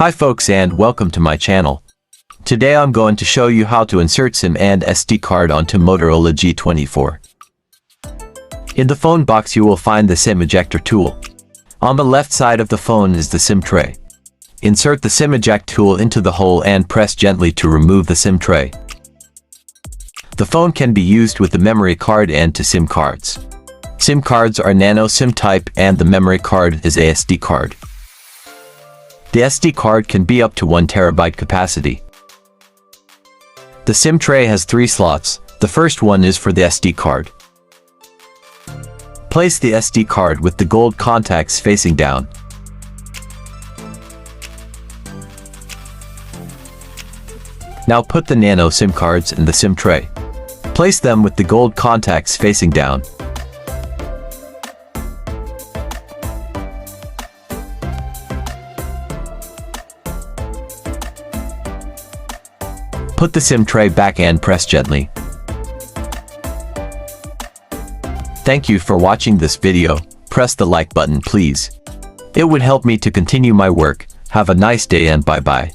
Hi folks and welcome to my channel. Today I'm going to show you how to insert SIM and SD card onto Motorola G24. In the phone box you will find the SIM ejector tool. On the left side of the phone is the SIM tray. Insert the SIM eject tool into the hole and press gently to remove the SIM tray. The phone can be used with the memory card and two SIM cards. SIM cards are nano SIM type and the memory card is a SD card. The SD card can be up to 1 TB capacity. The SIM tray has 3 slots. The first one is for the SD card. Place the SD card with the gold contacts facing down. Now put the nano SIM cards in the SIM tray. Place them with the gold contacts facing down. Put the SIM tray back and press gently. Thank you for watching this video. Press the like button please. It would help me to continue my work. Have a nice day and bye bye.